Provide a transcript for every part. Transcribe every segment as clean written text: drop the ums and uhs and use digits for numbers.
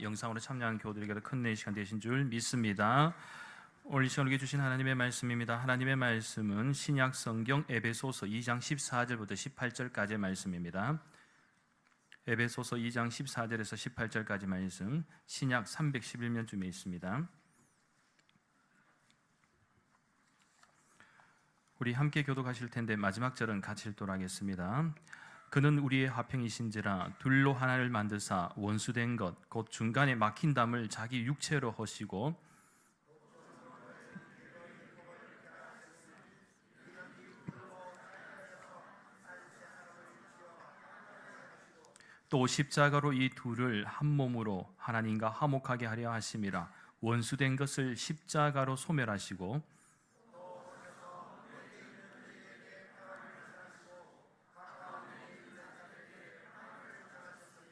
영상으로 참여한 교우들에게도 큰 은혜의 시간 되신 줄 믿습니다. 오늘 이 시간 우리에게 주신 하나님의 말씀입니다. 하나님의 말씀은 신약 성경 에베소서 2장 14절부터 18절까지의 말씀입니다. 에베소서 2장 14절에서 18절까지 말씀, 신약 311면쯤에 있습니다. 우리 함께 교독하실 텐데 마지막 절은 같이 읽도록 하겠습니다. 그는 우리의 화평이신지라 둘로 하나를 만드사 원수된 것 곧 중간에 막힌 담을 자기 육체로 허시고 또 십자가로 이 둘을 한 몸으로 하나님과 화목하게 하려 하심이라. 원수된 것을 십자가로 소멸하시고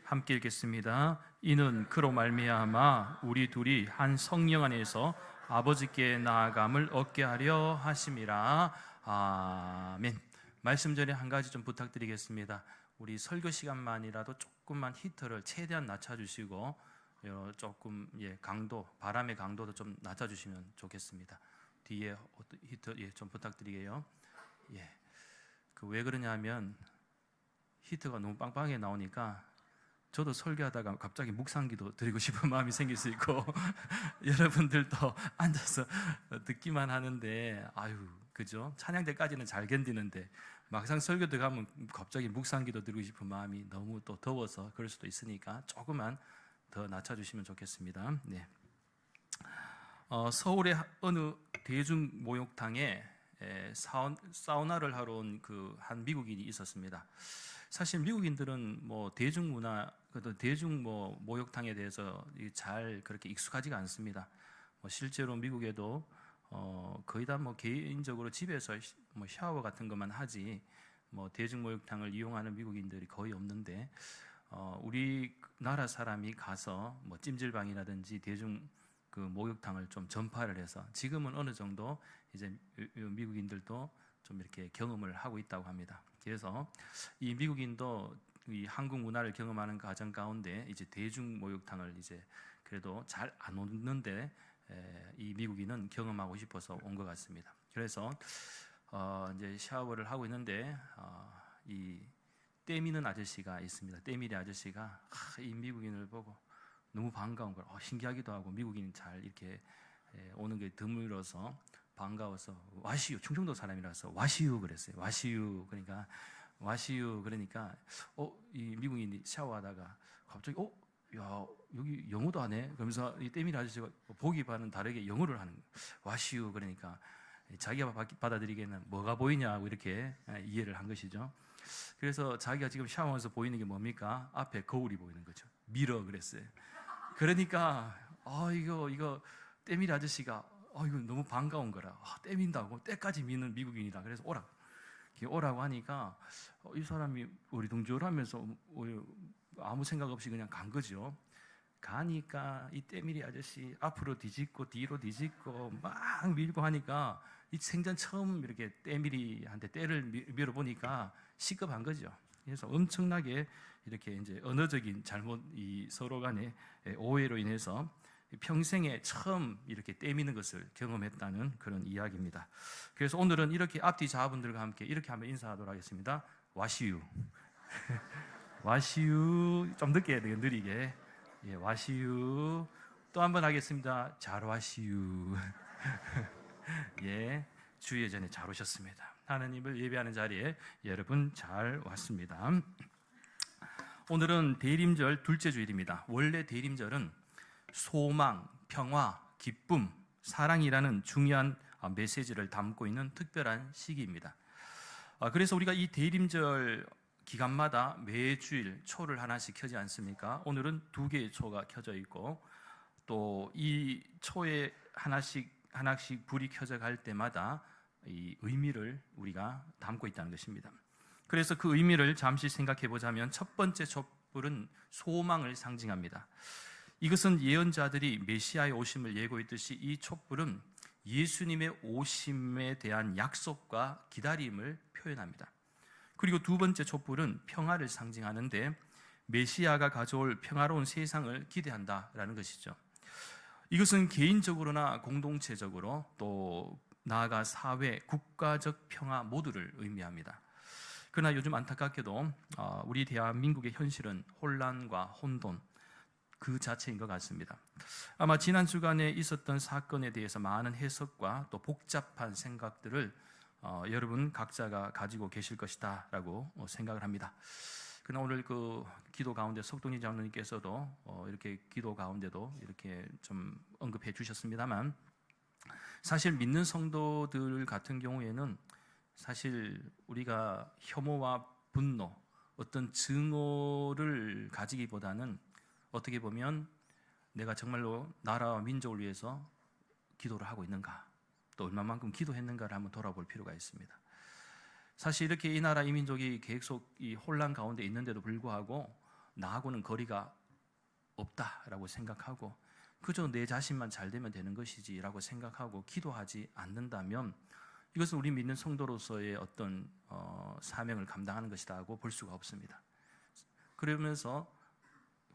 함께 읽겠습니다. 이는 그로 말미암아 우리 둘이 한 성령 안에서 아버지께 나아감을 얻게 하려 하심이라. 아멘. 말씀 전에 한 가지 좀 부탁드리겠습니다. 우리 설교 시간만이라도 조금만 히터를 최대한 낮춰주시고 조금 강도, 바람의 강도도 좀 낮춰주시면 좋겠습니다. 뒤에 히터 좀 부탁드리게요. 그 왜 그러냐면 히터가 너무 빵빵하게 나오니까 저도 설교하다가 갑자기 묵상기도 드리고 싶은 마음이 생길 수 있고 여러분들도 앉아서 듣기만 하는데 그죠? 찬양 때까지는 잘 견디는데 막상 설교 들어가면 갑자기 묵상기도 드리고 싶은 마음이 너무 또 더워서 그럴 수도 있으니까 조금만 더 낮춰주시면 좋겠습니다. 네. 서울의 어느 대중 목욕탕에 사우나를 하러 온 한 미국인이 있었습니다. 사실 미국인들은 대중문화, 대중 목욕탕에 대해서 잘 그렇게 익숙하지가 않습니다. 실제로 미국에도 거의 다 개인적으로 집에서 샤워 같은 것만 하지 대중 목욕탕을 이용하는 미국인들이 거의 없는데 우리나라 사람이 가서 찜질방이라든지 대중 목욕탕을 좀 전파를 해서 지금은 어느 정도 이제 미국인들도 좀 이렇게 경험을 하고 있다고 합니다. 그래서 이 미국인도 이 한국 문화를 경험하는 과정 가운데 이제 대중 목욕탕을 이제 그래도 잘 안 오는데 이 미국인은 경험하고 싶어서 온 것 같습니다. 그래서 이제 샤워를 하고 있는데 이 때미는 아저씨가 있습니다. 때미리 아저씨가 이 미국인을 보고 너무 반가운 걸 신기하기도 하고 미국인이 잘 이렇게 오는 게 드물어서 반가워서 와시유, 충청도 사람이라서 와시유 그랬어요. 와시유 그러니까 이 미국인이 샤워하다가 갑자기 야 여기 영어도 하네 그러면서 이 때밀이 아저씨가 보기와는 다르게 영어를 하는 거예요. 와시유 그러니까 자기가 받아들이기에는 뭐가 보이냐고 이렇게 이해를 한 것이죠. 그래서 자기가 지금 샤워하면서 보이는 게 뭡니까? 앞에 거울이 보이는 거죠. 미러 그랬어요. 그러니까 이거 때밀이 아저씨가 이거 너무 반가운 거라. 때민다고 때까지 미는 미국인이다. 그래서 오라고 하니까 이 사람이 어리둥절하면서 아무 생각 없이 그냥 간 거죠. 가니까 이 때밀이 아저씨 앞으로 뒤집고 뒤로 뒤집고 막 밀고 하니까 이 생전 처음 이렇게 때밀이한테 때를 밀어보니까 시급한 거죠. 그래서 엄청나게 이렇게 이제 언어적인 잘못, 이 서로 간의 오해로 인해서 평생에 처음 이렇게 때미는 것을 경험했다는 그런 이야기입니다. 그래서 오늘은 이렇게 앞뒤 자분들과 함께 이렇게 한번 인사하도록 하겠습니다. 와시유. 와시유. 좀 늦게 해야 돼요, 느리게. 와시유. 또 한번 하겠습니다. 잘 와시유. 주 예전에 잘 오셨습니다. 하나님을 예배하는 자리에 여러분 잘 왔습니다. 오늘은 대림절 둘째 주일입니다. 원래 대림절은 소망, 평화, 기쁨, 사랑이라는 중요한 메시지를 담고 있는 특별한 시기입니다. 그래서 우리가 이 대림절 기간마다 매주일 초를 하나씩 켜지 않습니까? 오늘은 2개의 초가 켜져 있고 또 이 초에 하나씩 불이 켜져 갈 때마다 이 의미를 우리가 담고 있다는 것입니다. 그래서 그 의미를 잠시 생각해 보자면 첫 번째 촛불은 소망을 상징합니다. 이것은 예언자들이 메시아의 오심을 예고했듯이 이 촛불은 예수님의 오심에 대한 약속과 기다림을 표현합니다. 그리고 두 번째 촛불은 평화를 상징하는데 메시아가 가져올 평화로운 세상을 기대한다라는 것이죠. 이것은 개인적으로나 공동체적으로 또 나아가 사회, 국가적 평화 모두를 의미합니다. 그러나 요즘 안타깝게도 우리 대한민국의 현실은 혼란과 혼돈 그 자체인 것 같습니다. 아마 지난 주간에 있었던 사건에 대해서 많은 해석과 또 복잡한 생각들을 여러분 각자가 가지고 계실 것이다 라고 생각을 합니다. 그러나 오늘 그 기도 가운데 석동희 장로님께서도 이렇게 기도 가운데도 이렇게 좀 언급해 주셨습니다만, 사실 믿는 성도들 같은 경우에는 사실 우리가 혐오와 분노, 어떤 증오를 가지기보다는 어떻게 보면 내가 정말로 나라와 민족을 위해서 기도를 하고 있는가, 또 얼마만큼 기도했는가를 한번 돌아볼 필요가 있습니다. 사실 이렇게 이 나라 이 민족이 계속 이 혼란 가운데 있는데도 불구하고 나하고는 거리가 없다라고 생각하고 그저 내 자신만 잘 되면 되는 것이지라고 생각하고 기도하지 않는다면 이것은 우리 믿는 성도로서의 어떤 사명을 감당하는 것이라고 볼 수가 없습니다. 그러면서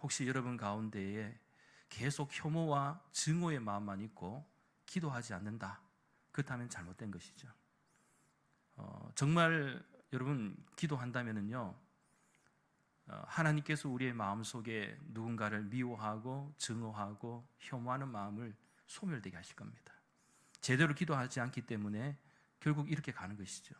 혹시 여러분 가운데에 계속 혐오와 증오의 마음만 있고 기도하지 않는다, 그렇다면 잘못된 것이죠. 정말 여러분 기도한다면은요, 하나님께서 우리의 마음속에 누군가를 미워하고 증오하고 혐오하는 마음을 소멸되게 하실 겁니다. 제대로 기도하지 않기 때문에 결국 이렇게 가는 것이죠.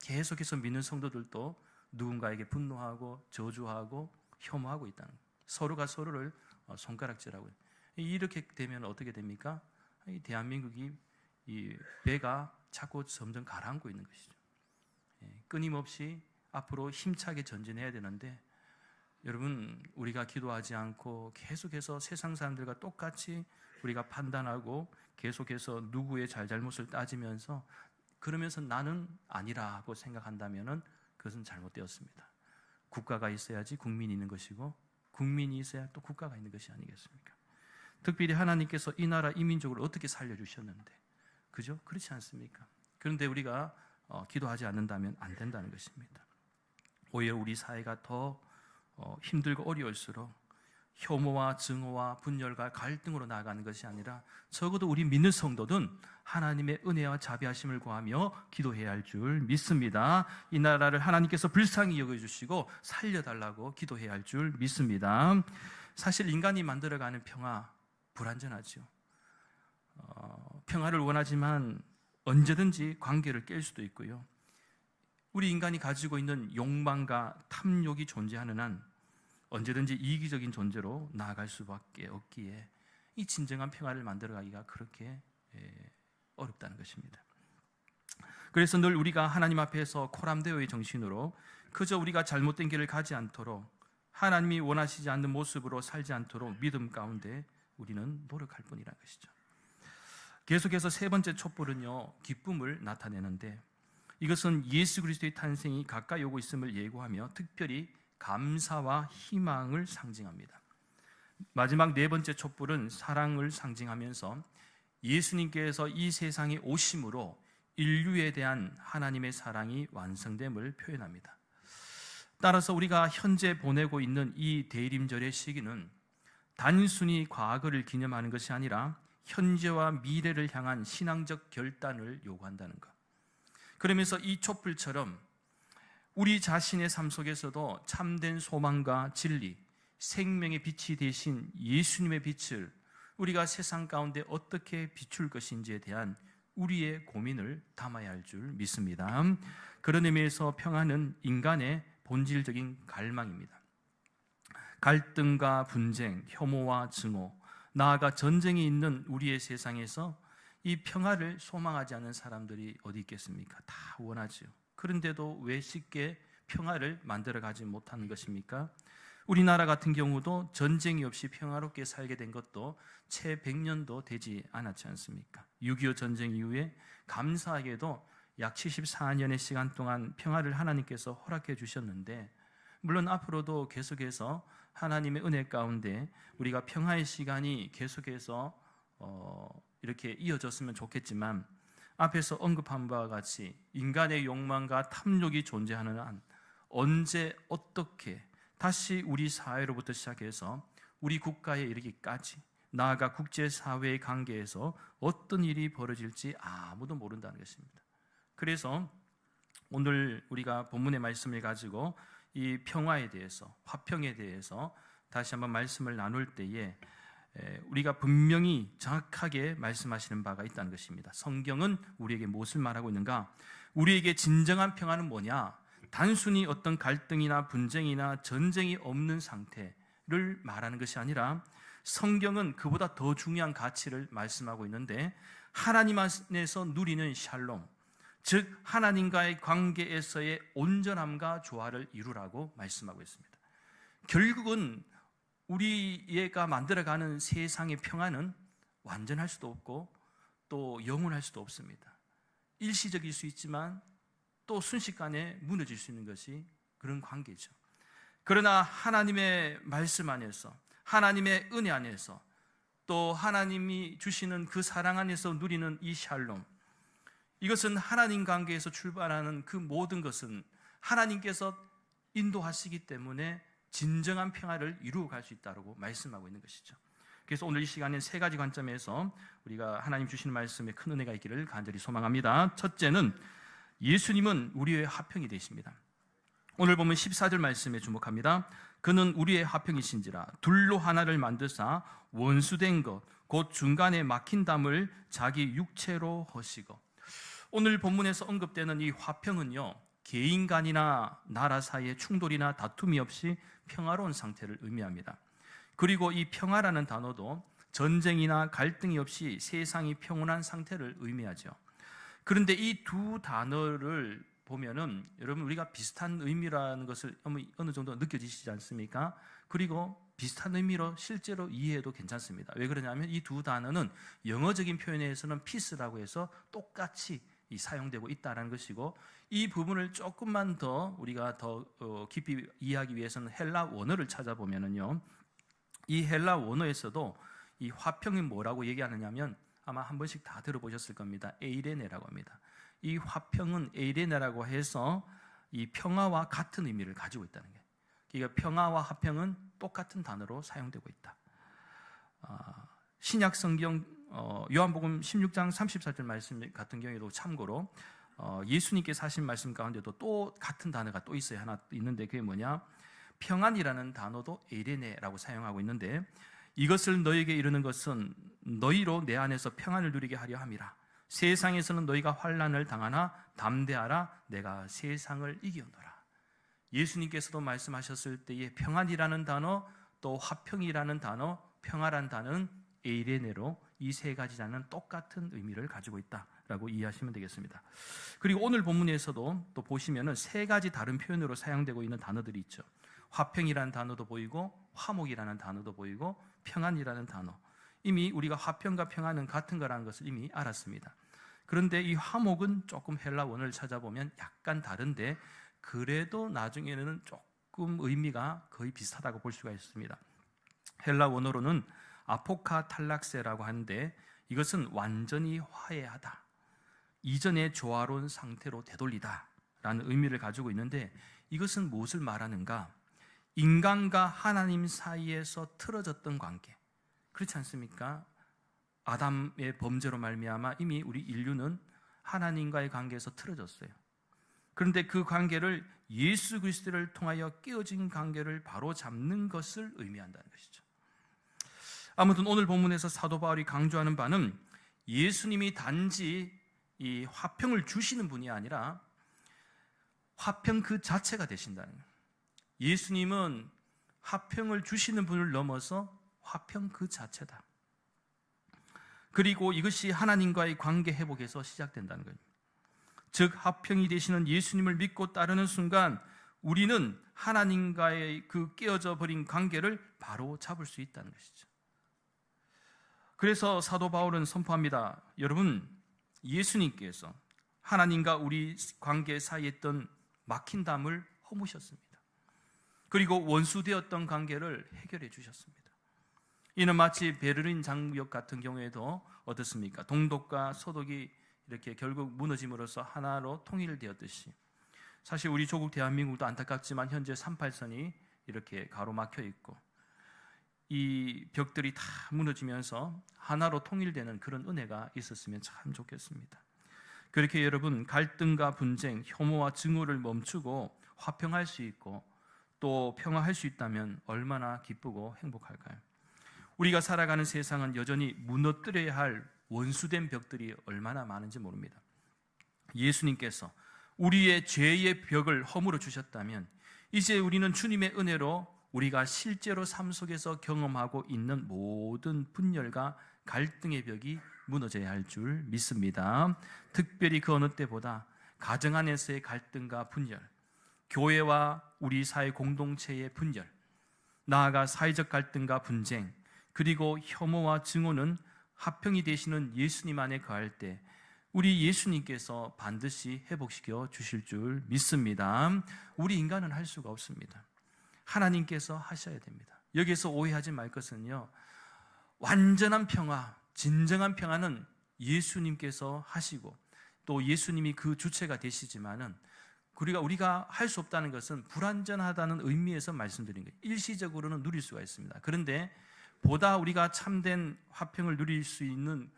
계속해서 믿는 성도들도 누군가에게 분노하고 저주하고 혐오하고 있다는 거예요. 서로가 서로를 손가락질하고, 이렇게 되면 어떻게 됩니까? 이 대한민국이 이 배가 자꾸 점점 가라앉고 있는 것이죠. 끊임없이 앞으로 힘차게 전진해야 되는데, 여러분 우리가 기도하지 않고 계속해서 세상 사람들과 똑같이 우리가 판단하고 계속해서 누구의 잘잘못을 따지면서 그러면서 나는 아니라고 생각한다면 그것은 잘못되었습니다. 국가가 있어야지 국민이 있는 것이고 국민이 있어야 또 국가가 있는 것이 아니겠습니까? 특별히 하나님께서 이 나라 이 민족을 어떻게 살려주셨는데, 그죠? 그렇지 않습니까? 그런데 우리가 기도하지 않는다면 안 된다는 것입니다. 오히려 우리 사회가 더 힘들고 어려울수록 혐오와 증오와 분열과 갈등으로 나아가는 것이 아니라 적어도 우리 믿는 성도는 하나님의 은혜와 자비하심을 구하며 기도해야 할 줄 믿습니다. 이 나라를 하나님께서 불쌍히 여겨주시고 살려달라고 기도해야 할 줄 믿습니다. 사실 인간이 만들어가는 평화 불완전하죠. 평화를 원하지만 언제든지 관계를 깰 수도 있고요. 우리 인간이 가지고 있는 욕망과 탐욕이 존재하는 한 언제든지 이기적인 존재로 나아갈 수밖에 없기에 이 진정한 평화를 만들어가기가 그렇게 어렵다는 것입니다. 그래서 늘 우리가 하나님 앞에서 코람데오의 정신으로 그저 우리가 잘못된 길을 가지 않도록, 하나님이 원하시지 않는 모습으로 살지 않도록 믿음 가운데 우리는 노력할 뿐이라는 것이죠. 계속해서 세 번째 촛불은요, 기쁨을 나타내는데, 이것은 예수 그리스도의 탄생이 가까이 오고 있음을 예고하며 특별히 감사와 희망을 상징합니다. 마지막 네 번째 촛불은 사랑을 상징하면서 예수님께서 이 세상에 오심으로 인류에 대한 하나님의 사랑이 완성됨을 표현합니다. 따라서 우리가 현재 보내고 있는 이 대림절의 시기는 단순히 과거를 기념하는 것이 아니라 현재와 미래를 향한 신앙적 결단을 요구한다는 것. 그러면서 이 촛불처럼 우리 자신의 삶 속에서도 참된 소망과 진리, 생명의 빛이 되신 예수님의 빛을 우리가 세상 가운데 어떻게 비출 것인지에 대한 우리의 고민을 담아야 할 줄 믿습니다. 그런 의미에서 평화는 인간의 본질적인 갈망입니다. 갈등과 분쟁, 혐오와 증오, 나아가 전쟁이 있는 우리의 세상에서 이 평화를 소망하지 않는 사람들이 어디 있겠습니까? 다 원하죠. 그런데도 왜 쉽게 평화를 만들어가지 못하는 것입니까? 우리나라 같은 경우도 전쟁이 없이 평화롭게 살게 된 것도 채 100년도 되지 않았지 않습니까? 6.25 전쟁 이후에 감사하게도 약 74년의 시간 동안 평화를 하나님께서 허락해 주셨는데, 물론 앞으로도 계속해서 하나님의 은혜 가운데 우리가 평화의 시간이 계속해서 이렇게 이어졌으면 좋겠지만, 앞에서 언급한 바와 같이 인간의 욕망과 탐욕이 존재하는 한 언제 어떻게 다시 우리 사회로부터 시작해서 우리 국가에 이르기까지, 나아가 국제사회의 관계에서 어떤 일이 벌어질지 아무도 모른다는 것입니다. 그래서 오늘 우리가 본문의 말씀을 가지고 이 평화에 대해서, 화평에 대해서 다시 한번 말씀을 나눌 때에 우리가 분명히 정확하게 말씀하시는 바가 있다는 것입니다. 성경은 우리에게 무엇을 말하고 있는가? 우리에게 진정한 평화는 뭐냐? 단순히 어떤 갈등이나 분쟁이나 전쟁이 없는 상태를 말하는 것이 아니라 성경은 그보다 더 중요한 가치를 말씀하고 있는데, 하나님 안에서 누리는 샬롬, 즉 하나님과의 관계에서의 온전함과 조화를 이루라고 말씀하고 있습니다. 결국은 우리가 만들어가는 세상의 평화는 완전할 수도 없고 또 영원할 수도 없습니다. 일시적일 수 있지만 또 순식간에 무너질 수 있는 것이 그런 관계죠. 그러나 하나님의 말씀 안에서, 하나님의 은혜 안에서, 또 하나님이 주시는 그 사랑 안에서 누리는 이 샬롬, 이것은 하나님 관계에서 출발하는 그 모든 것은 하나님께서 인도하시기 때문에 진정한 평화를 이루어갈 수 있다고 말씀하고 있는 것이죠. 그래서 오늘 이 시간엔 세 가지 관점에서 우리가 하나님 주시는 말씀에 큰 은혜가 있기를 간절히 소망합니다. 첫째는 예수님은 우리의 화평이 되십니다. 오늘 보면 14절 말씀에 주목합니다. 그는 우리의 화평이신지라 둘로 하나를 만드사 원수된 것 곧 중간에 막힌 담을 자기 육체로 허시고. 오늘 본문에서 언급되는 이 화평은요, 개인 간이나 나라 사이의 충돌이나 다툼이 없이 평화로운 상태를 의미합니다. 그리고 이 평화라는 단어도 전쟁이나 갈등이 없이 세상이 평온한 상태를 의미하죠. 그런데 이 두 단어를 보면은 여러분, 우리가 비슷한 의미라는 것을 어느 정도 느껴지시지 않습니까? 그리고 비슷한 의미로 실제로 이해해도 괜찮습니다. 왜 그러냐면 이 두 단어는 영어적인 표현에서는 peace라고 해서 똑같이 사용되고 있다는 것이고, 이 부분을 조금만 더 우리가 더 깊이 이해하기 위해서는 헬라 원어를 찾아보면은요, 이 헬라 원어에서도 이 화평이 뭐라고 얘기하느냐면 아마 한 번씩 다 들어보셨을 겁니다. 에이레네라고 합니다. 이 화평은 에이레네라고 해서 이 평화와 같은 의미를 가지고 있다는 거예요. 그러니까 평화와 화평은 똑같은 단어로 사용되고 있다. 신약 성경 요한복음 16장 34절 말씀 같은 경우에도 참고로 예수님께서 하신 말씀 가운데도 또 같은 단어가 또 있어요. 하나 있는데 그게 뭐냐? 평안이라는 단어도 에이레네라고 사용하고 있는데, 이것을 너에게 이르는 것은 너희로 내 안에서 평안을 누리게 하려 함이라. 세상에서는 너희가 환난을 당하나 담대하라, 내가 세상을 이겨노라. 예수님께서도 말씀하셨을 때에 평안이라는 단어, 또 화평이라는 단어, 평화라는 단어는 에이레네로 이 세 가지 단어는 똑같은 의미를 가지고 있다라고 이해하시면 되겠습니다. 그리고 오늘 본문에서도 또 보시면은 세 가지 다른 표현으로 사용되고 있는 단어들이 있죠. 화평이라는 단어도 보이고, 화목이라는 단어도 보이고, 평안이라는 단어. 이미 우리가 화평과 평안은 같은 거라는 것을 이미 알았습니다. 그런데 이 화목은 조금 헬라 원어를 찾아보면 약간 다른데, 그래도 나중에는 조금 의미가 거의 비슷하다고 볼 수가 있습니다. 헬라 원어로는 아포카탈락세라고 하는데, 이것은 완전히 화해하다, 이전의 조화로운 상태로 되돌리다 라는 의미를 가지고 있는데, 이것은 무엇을 말하는가? 인간과 하나님 사이에서 틀어졌던 관계, 그렇지 않습니까? 아담의 범죄로 말미암아 이미 우리 인류는 하나님과의 관계에서 틀어졌어요. 그런데 그 관계를 예수 그리스도를 통하여 깨어진 관계를 바로 잡는 것을 의미한다는 것이죠. 아무튼 오늘 본문에서 사도 바울이 강조하는 바는 예수님이 단지 이 화평을 주시는 분이 아니라 화평 그 자체가 되신다는 거예요. 예수님은 화평을 주시는 분을 넘어서 화평 그 자체다. 그리고 이것이 하나님과의 관계 회복에서 시작된다는 거예요. 즉 화평이 되시는 예수님을 믿고 따르는 순간 우리는 하나님과의 그 깨어져 버린 관계를 바로 잡을 수 있다는 것이죠. 그래서 사도 바울은 선포합니다. 여러분, 예수님께서 하나님과 우리 관계 사이에 있던 막힌 담을 허무셨습니다. 그리고 원수되었던 관계를 해결해 주셨습니다. 이는 마치 베를린 장벽 같은 경우에도 어떻습니까? 동독과 서독이 이렇게 결국 무너짐으로써 하나로 통일되었듯이, 사실 우리 조국 대한민국도 안타깝지만 현재 38선이 이렇게 가로막혀 있고 이 벽들이 다 무너지면서 하나로 통일되는 그런 은혜가 있었으면 참 좋겠습니다. 그렇게 여러분 갈등과 분쟁, 혐오와 증오를 멈추고 화평할 수 있고 또 평화할 수 있다면 얼마나 기쁘고 행복할까요? 우리가 살아가는 세상은 여전히 무너뜨려야 할 원수된 벽들이 얼마나 많은지 모릅니다. 예수님께서 우리의 죄의 벽을 허물어 주셨다면 이제 우리는 주님의 은혜로 우리가 실제로 삶 속에서 경험하고 있는 모든 분열과 갈등의 벽이 무너져야 할 줄 믿습니다. 특별히 그 어느 때보다 가정 안에서의 갈등과 분열, 교회와 우리 사회 공동체의 분열, 나아가 사회적 갈등과 분쟁, 그리고 혐오와 증오는 화평이 되시는 예수님 안에 거할 때 우리 예수님께서 반드시 회복시켜 주실 줄 믿습니다. 우리 인간은 할 수가 없습니다. 하나님께서 하셔야 됩니다. 여기서 오해하지 말 것은요, 완전한 평화, 진정한 평화는 예수님께서 하시고 또 예수님이 그 주체가 되시지만은 우리가 할 수 없다는 것은 불완전하다는 의미에서 말씀드린 거예요. 일시적으로는 누릴 수가 있습니다. 그런데 보다 우리가 참된 화평을 누릴 수 있는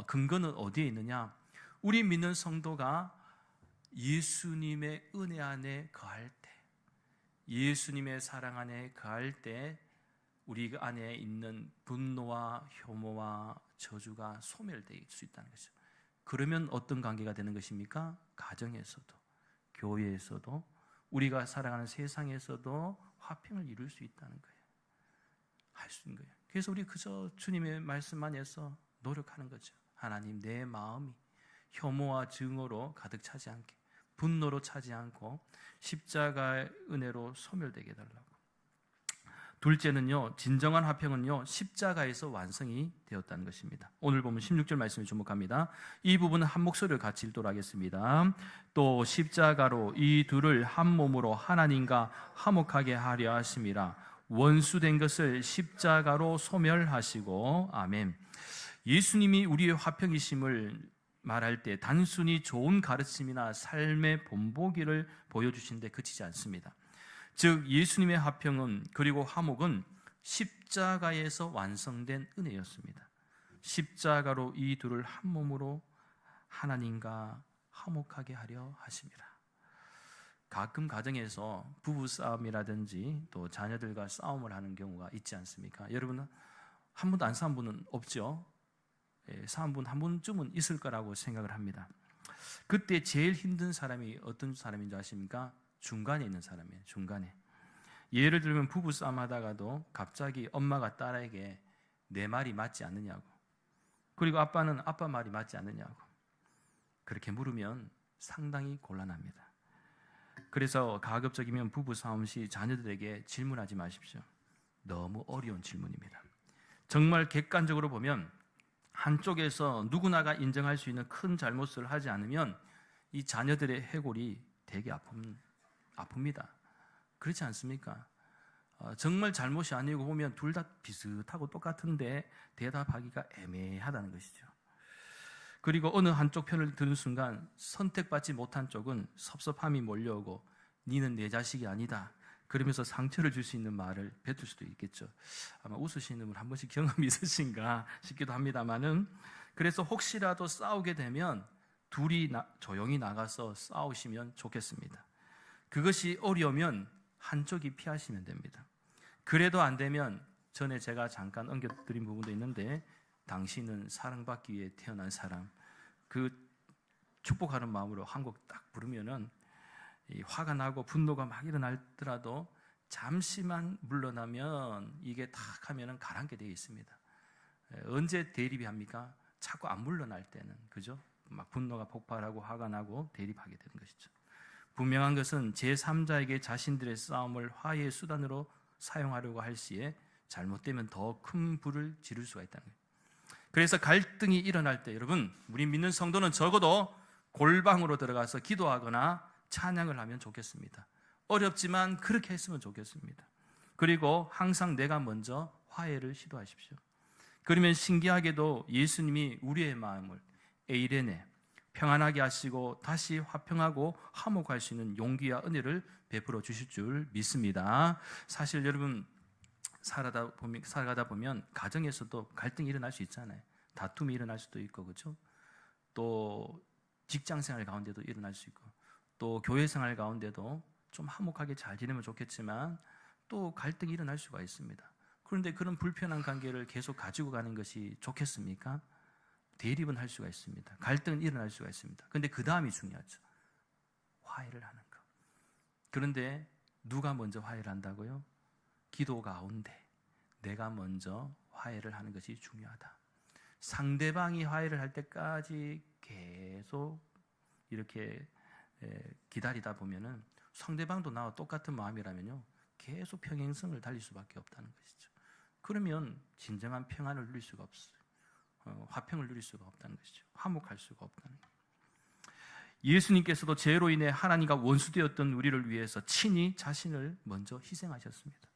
근거는 어디에 있느냐? 우리 믿는 성도가 예수님의 은혜 안에 거할 때, 예수님의 사랑 안에 거할 때 우리 안에 있는 분노와 혐오와 저주가 소멸될 수 있다는 것이죠. 그러면 어떤 관계가 되는 것입니까? 가정에서도, 교회에서도, 우리가 살아가는 세상에서도 화평을 이룰 수 있다는 거예요. 할 수 있는 거예요. 그래서 우리 그저 주님의 말씀 안에서 노력하는 거죠. 하나님, 내 마음이 혐오와 증오로 가득 차지 않게, 분노로 차지 않고 십자가의 은혜로 소멸되게 해달라고. 둘째는요, 진정한 화평은요, 십자가에서 완성이 되었다는 것입니다. 오늘 보면 16절 말씀에 주목합니다. 이 부분은 한 목소리를 같이 읽도록 하겠습니다. 또 십자가로 이 둘을 한 몸으로 하나님과 화목하게 하려 하심이라. 원수된 것을 십자가로 소멸하시고. 아멘. 예수님이 우리의 화평이심을 말할 때 단순히 좋은 가르침이나 삶의 본보기를 보여주시는데 그치지 않습니다. 즉 예수님의 화평은, 그리고 화목은 십자가에서 완성된 은혜였습니다. 십자가로 이 둘을 한 몸으로 하나님과 화목하게 하려 하심이라. 가끔 가정에서 부부싸움이라든지 또 자녀들과 싸움을 하는 경우가 있지 않습니까? 여러분 한 번도 안 싸운 분은 없죠? 싸운 분 한 번쯤은 있을 거라고 생각을 합니다. 그때 제일 힘든 사람이 어떤 사람인 줄 아십니까? 중간에 있는 사람이에요. 중간에. 예를 들면 부부싸움 하다가도 갑자기 엄마가 딸에게 내 말이 맞지 않느냐고, 그리고 아빠는 아빠 말이 맞지 않느냐고 그렇게 물으면 상당히 곤란합니다. 그래서 가급적이면 부부싸움 시 자녀들에게 질문하지 마십시오. 너무 어려운 질문입니다. 정말 객관적으로 보면 한쪽에서 누구나가 인정할 수 있는 큰 잘못을 하지 않으면 이 자녀들의 해골이 되게 아픕니다. 그렇지 않습니까? 정말 잘못이 아니고 보면 둘 다 비슷하고 똑같은데 대답하기가 애매하다는 것이죠. 그리고 어느 한쪽 편을 드는 순간 선택받지 못한 쪽은 섭섭함이 몰려오고 니는 내 자식이 아니다, 그러면서 상처를 줄 수 있는 말을 뱉을 수도 있겠죠. 아마 웃으시는 분 한 번씩 경험이 있으신가 싶기도 합니다만은, 그래서 혹시라도 싸우게 되면 둘이 조용히 나가서 싸우시면 좋겠습니다. 그것이 어려우면 한쪽이 피하시면 됩니다. 그래도 안 되면 전에 제가 잠깐 엉겨드린 부분도 있는데, 당신은 사랑받기 위해 태어난 사람, 그 축복하는 마음으로 한 곡 딱 부르면은 화가 나고 분노가 막 일어날더라도 잠시만 물러나면 이게 탁 하면은 가라앉게 되어 있습니다. 언제 대립이 합니까? 자꾸 안 물러날 때는, 그죠? 막 분노가 폭발하고 화가 나고 대립하게 되는 것이죠. 분명한 것은 제3자에게 자신들의 싸움을 화해의 수단으로 사용하려고 할 시에 잘못되면 더 큰 불을 지를 수가 있다는 거예요. 그래서 갈등이 일어날 때 여러분, 우리 믿는 성도는 적어도 골방으로 들어가서 기도하거나 찬양을 하면 좋겠습니다. 어렵지만 그렇게 했으면 좋겠습니다. 그리고 항상 내가 먼저 화해를 시도하십시오. 그러면 신기하게도 예수님이 우리의 마음을 에이레네, 평안하게 하시고 다시 화평하고 화목할 수 있는 용기와 은혜를 베풀어 주실 줄 믿습니다. 사실 여러분 살아가다 보면 가정에서도 갈등이 일어날 수 있잖아요. 다툼이 일어날 수도 있고, 그렇죠? 또 직장생활 가운데도 일어날 수 있고, 또 교회생활 가운데도 좀 화목하게 잘 지내면 좋겠지만 또 갈등이 일어날 수가 있습니다. 그런데 그런 불편한 관계를 계속 가지고 가는 것이 좋겠습니까? 대립은 할 수가 있습니다. 갈등은 일어날 수가 있습니다. 그런데 그 다음이 중요하죠. 화해를 하는 것. 그런데 누가 먼저 화해를 한다고요? 기도 가운데 내가 먼저 화해를 하는 것이 중요하다. 상대방이 화해를 할 때까지 계속 이렇게 기다리다 보면은 상대방도 나와 똑같은 마음이라면요 계속 평행선을 달릴 수밖에 없다는 것이죠. 그러면 진정한 평안을 누릴 수가 없어요. 화평을 누릴 수가 없다는 것이죠. 화목할 수가 없다는 것이죠. 예수님께서도 죄로 인해 하나님과 원수되었던 우리를 위해서 친히 자신을 먼저 희생하셨습니다.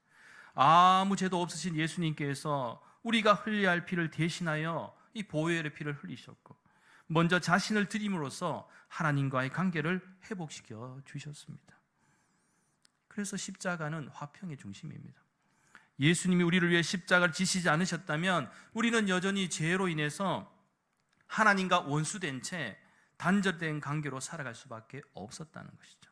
아무 죄도 없으신 예수님께서 우리가 흘려야 할 피를 대신하여 이 보혈의 피를 흘리셨고 먼저 자신을 드림으로써 하나님과의 관계를 회복시켜 주셨습니다. 그래서 십자가는 화평의 중심입니다. 예수님이 우리를 위해 십자가를 지시지 않으셨다면 우리는 여전히 죄로 인해서 하나님과 원수된 채 단절된 관계로 살아갈 수밖에 없었다는 것이죠.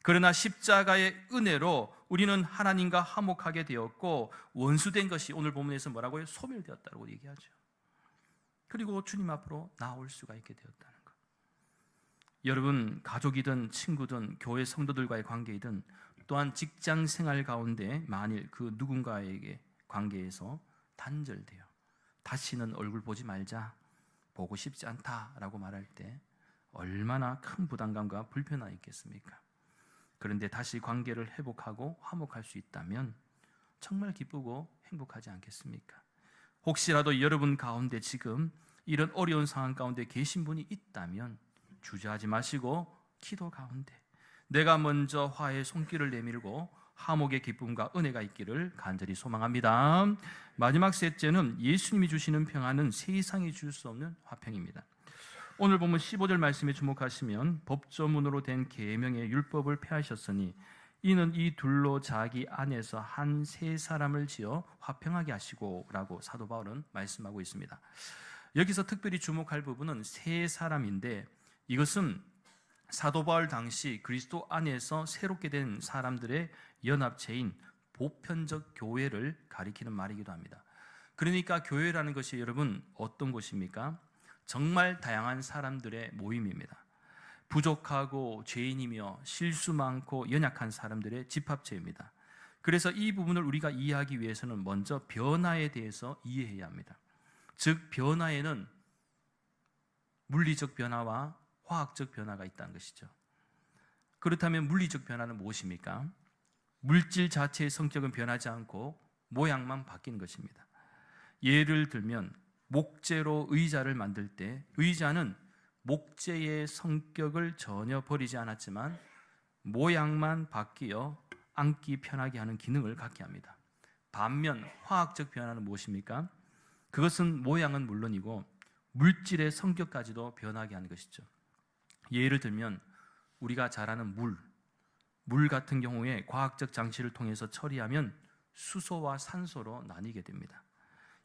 그러나 십자가의 은혜로 우리는 하나님과 화목하게 되었고 원수된 것이 오늘 본문에서 뭐라고요? 소멸되었다고 얘기하죠. 그리고 주님 앞으로 나올 수가 있게 되었다는 것. 여러분 가족이든 친구든 교회 성도들과의 관계이든 또한 직장 생활 가운데 만일 그 누군가에게 관계에서 단절돼요. 다시는 얼굴 보지 말자, 보고 싶지 않다라고 말할 때 얼마나 큰 부담감과 불편함이 있겠습니까? 그런데 다시 관계를 회복하고 화목할 수 있다면 정말 기쁘고 행복하지 않겠습니까? 혹시라도 여러분 가운데 지금 이런 어려운 상황 가운데 계신 분이 있다면 주저하지 마시고 기도 가운데 내가 먼저 화해의 손길을 내밀고 화목의 기쁨과 은혜가 있기를 간절히 소망합니다. 마지막 셋째는 예수님이 주시는 평안은 세상이 줄 수 없는 화평입니다. 오늘 보면 15절 말씀에 주목하시면 법조문으로 된 계명의 율법을 폐하셨으니 이는 이 둘로 자기 안에서 한 세 사람을 지어 화평하게 하시고 라고 사도 바울은 말씀하고 있습니다. 여기서 특별히 주목할 부분은 세 사람인데 이것은 사도 바울 당시 그리스도 안에서 새롭게 된 사람들의 연합체인 보편적 교회를 가리키는 말이기도 합니다. 그러니까 교회라는 것이 여러분 어떤 곳입니까? 정말 다양한 사람들의 모임입니다. 부족하고 죄인이며 실수 많고 연약한 사람들의 집합체입니다. 그래서 이 부분을 우리가 이해하기 위해서는 먼저 변화에 대해서 이해해야 합니다. 즉 변화에는 물리적 변화와 화학적 변화가 있다는 것이죠. 그렇다면 물리적 변화는 무엇입니까? 물질 자체의 성격은 변하지 않고 모양만 바뀌는 것입니다. 예를 들면 목재로 의자를 만들 때 의자는 목재의 성격을 전혀 버리지 않았지만 모양만 바뀌어 앉기 편하게 하는 기능을 갖게 합니다. 반면 화학적 변화는 무엇입니까? 그것은 모양은 물론이고 물질의 성격까지도 변하게 하는 것이죠. 예를 들면 우리가 잘 아는 물 같은 경우에 과학적 장치를 통해서 처리하면 수소와 산소로 나뉘게 됩니다.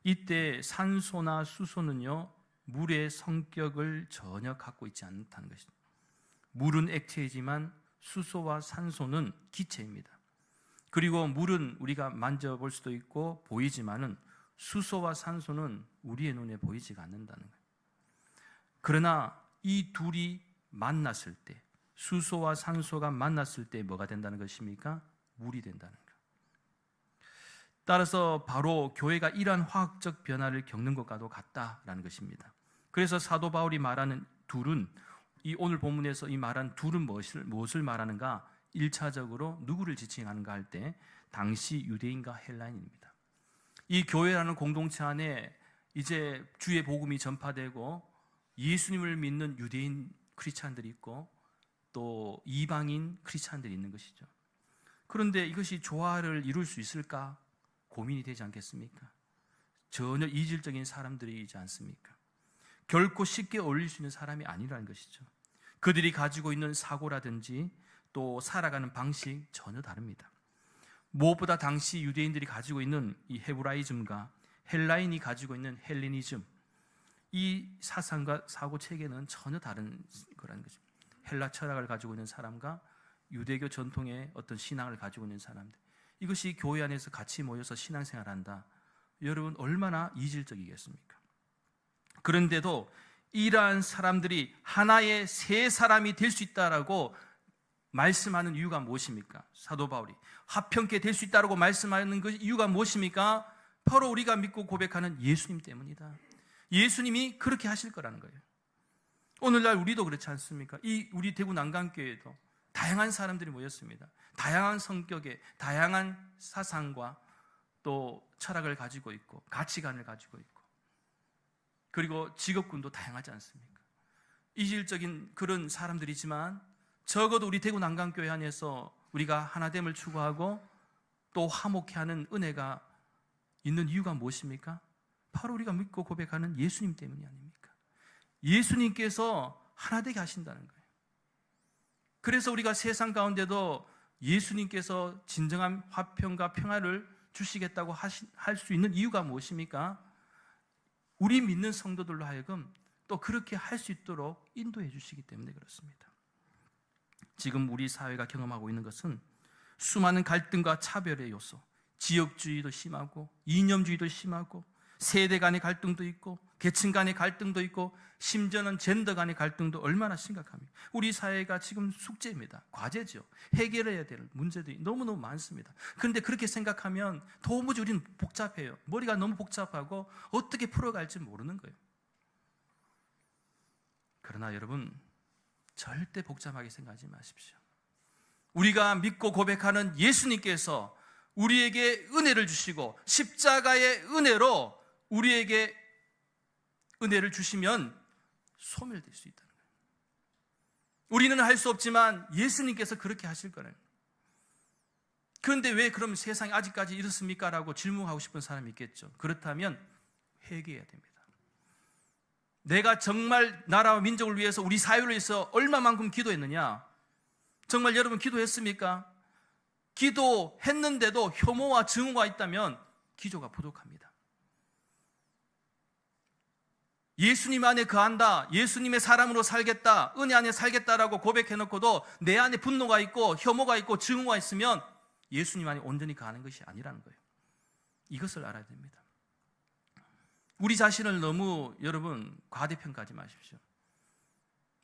이때 산소나 수소는요 물의 성격을 전혀 갖고 있지 않다는 것입니다. 물은 액체이지만 수소와 산소는 기체입니다. 그리고 물은 우리가 만져볼 수도 있고 보이지만은 수소와 산소는 우리의 눈에 보이지가 않는다는 거예요. 그러나 이 둘이 만났을 때 수소와 산소가 만났을 때 뭐가 된다는 것입니까? 물이 된다는 거예요. 따라서 바로 교회가 이러한 화학적 변화를 겪는 것과도 같다라는 것입니다. 그래서 사도 바울이 말하는 둘은 이 오늘 본문에서 이 말한 둘은 무엇을 말하는가? 1차적으로 누구를 지칭하는가 할 때 당시 유대인과 헬라인입니다. 이 교회라는 공동체 안에 이제 주의 복음이 전파되고 예수님을 믿는 유대인 크리스찬들이 있고 또 이방인 크리스찬들이 있는 것이죠. 그런데 이것이 조화를 이룰 수 있을까? 고민이 되지 않겠습니까? 전혀 이질적인 사람들이지 않습니까? 결코 쉽게 어울릴 수 있는 사람이 아니라는 것이죠. 그들이 가지고 있는 사고라든지 또 살아가는 방식 전혀 다릅니다. 무엇보다 당시 유대인들이 가지고 있는 이 헤브라이즘과 헬라인이 가지고 있는 헬레니즘, 이 사상과 사고 체계는 전혀 다른 거라는 거죠. 헬라 철학을 가지고 있는 사람과 유대교 전통의 어떤 신앙을 가지고 있는 사람들, 이것이 교회 안에서 같이 모여서 신앙생활한다. 여러분 얼마나 이질적이겠습니까? 그런데도 이러한 사람들이 하나의 새 사람이 될 수 있다라고 말씀하는 이유가 무엇입니까? 사도 바울이 화평케 될 수 있다라고 말씀하는 그 이유가 무엇입니까? 바로 우리가 믿고 고백하는 예수님 때문이다. 예수님이 그렇게 하실 거라는 거예요. 오늘날 우리도 그렇지 않습니까? 이 우리 대구 난강교회도 다양한 사람들이 모였습니다. 다양한 성격의 다양한 사상과 또 철학을 가지고 있고 가치관을 가지고 있고, 그리고 직업군도 다양하지 않습니까? 이질적인 그런 사람들이지만 적어도 우리 대구 난강교회 안에서 우리가 하나됨을 추구하고 또 화목해하는 은혜가 있는 이유가 무엇입니까? 바로 우리가 믿고 고백하는 예수님 때문이 아닙니까? 예수님께서 하나되게 하신다는 거예요. 그래서 우리가 세상 가운데도 예수님께서 진정한 화평과 평화를 주시겠다고 할 수 있는 이유가 무엇입니까? 우리 믿는 성도들로 하여금 또 그렇게 할 수 있도록 인도해 주시기 때문에 그렇습니다. 지금 우리 사회가 경험하고 있는 것은 수많은 갈등과 차별의 요소, 지역주의도 심하고 이념주의도 심하고 세대 간의 갈등도 있고 계층 간의 갈등도 있고 심지어는 젠더 간의 갈등도 얼마나 심각합니까? 우리 사회가 지금 숙제입니다. 과제죠. 해결해야 될 문제들이 너무너무 많습니다. 그런데 그렇게 생각하면 도무지 우리는 복잡해요. 머리가 너무 복잡하고 어떻게 풀어갈지 모르는 거예요. 그러나 여러분, 절대 복잡하게 생각하지 마십시오. 우리가 믿고 고백하는 예수님께서 우리에게 은혜를 주시고 십자가의 은혜로 우리에게 은혜를 주시면 소멸될 수 있다는 거예요. 우리는 할 수 없지만 예수님께서 그렇게 하실 거예요. 그런데 왜 그럼 세상이 아직까지 이렇습니까? 라고 질문하고 싶은 사람이 있겠죠. 그렇다면 회개해야 됩니다. 내가 정말 나라와 민족을 위해서 우리 사회를 위해서 얼마만큼 기도했느냐? 정말 여러분 기도했습니까? 기도했는데도 혐오와 증오가 있다면 기도가 부족합니다. 예수님 안에 거한다, 예수님의 사람으로 살겠다, 은혜 안에 살겠다라고 고백해놓고도 내 안에 분노가 있고 혐오가 있고 증오가 있으면 예수님 안에 온전히 거하는 것이 아니라는 거예요. 이것을 알아야 됩니다. 우리 자신을 너무 여러분 과대평가하지 마십시오.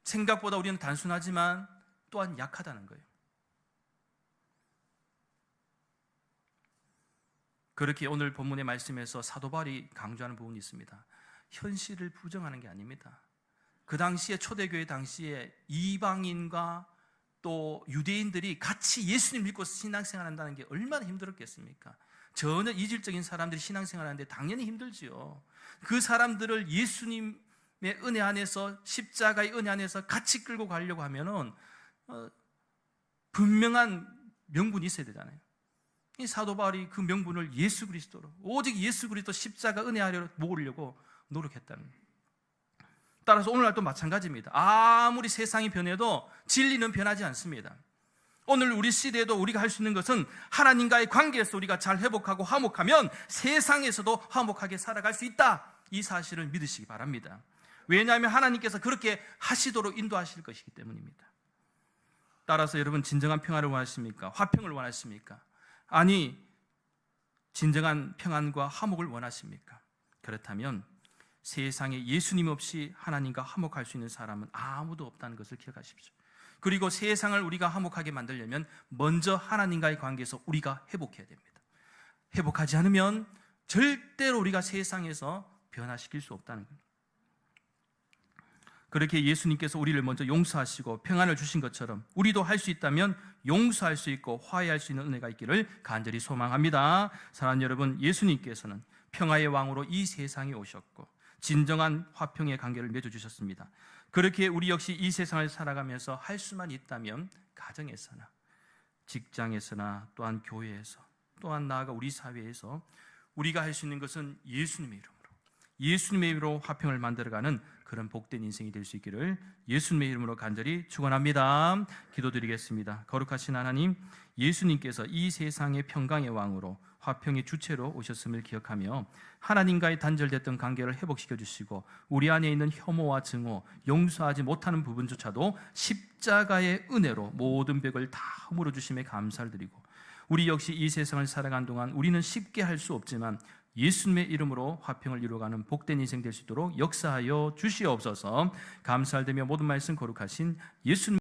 생각보다 우리는 단순하지만 또한 약하다는 거예요. 그렇게 오늘 본문의 말씀에서 사도 바울이 강조하는 부분이 있습니다. 현실을 부정하는 게 아닙니다. 그 당시에 초대교회 당시에 이방인과 또 유대인들이 같이 예수님 믿고 신앙생활한다는 게 얼마나 힘들었겠습니까? 전혀 이질적인 사람들이 신앙생활하는데 당연히 힘들지요. 그 사람들을 예수님의 은혜 안에서, 십자가의 은혜 안에서 같이 끌고 가려고 하면은 분명한 명분이 있어야 되잖아요. 이 사도 바울이 그 명분을 예수 그리스도로, 오직 예수 그리스도 십자가 은혜 아래로 모으려고 노력했다는 거예요. 따라서 오늘날도 마찬가지입니다. 아무리 세상이 변해도 진리는 변하지 않습니다. 오늘 우리 시대에도 우리가 할 수 있는 것은 하나님과의 관계에서 우리가 잘 회복하고 화목하면 세상에서도 화목하게 살아갈 수 있다, 이 사실을 믿으시기 바랍니다. 왜냐하면 하나님께서 그렇게 하시도록 인도하실 것이기 때문입니다. 따라서 여러분, 진정한 평화를 원하십니까? 화평을 원하십니까? 아니, 진정한 평안과 화목을 원하십니까? 그렇다면 세상에 예수님 없이 하나님과 화목할 수 있는 사람은 아무도 없다는 것을 기억하십시오. 그리고 세상을 우리가 화목하게 만들려면 먼저 하나님과의 관계에서 우리가 회복해야 됩니다. 회복하지 않으면 절대로 우리가 세상에서 변화시킬 수 없다는 겁니다. 그렇게 예수님께서 우리를 먼저 용서하시고 평안을 주신 것처럼 우리도 할 수 있다면 용서할 수 있고 화해할 수 있는 은혜가 있기를 간절히 소망합니다. 사랑하는 여러분, 예수님께서는 평화의 왕으로 이 세상에 오셨고 진정한 화평의 관계를 맺어주셨습니다. 그렇게 우리 역시 이 세상을 살아가면서 할 수만 있다면 가정에서나 직장에서나 또한 교회에서 또한 나아가 우리 사회에서 우리가 할 수 있는 것은 예수님의 이름으로 화평을 만들어가는 그런 복된 인생이 될 수 있기를 예수님의 이름으로 간절히 축원합니다. 기도드리겠습니다. 거룩하신 하나님, 예수님께서 이 세상의 평강의 왕으로 화평의 주체로 오셨음을 기억하며 하나님과의 단절됐던 관계를 회복시켜 주시고 우리 안에 있는 혐오와 증오, 용서하지 못하는 부분조차도 십자가의 은혜로 모든 벽을 다 허물어 주심에 감사를 드리고, 우리 역시 이 세상을 살아간 동안 우리는 쉽게 할 수 없지만 예수님의 이름으로 화평을 이루어가는 복된 인생 될 수 있도록 역사하여 주시옵소서. 감사를 드리며 모든 말씀 거룩하신 예수님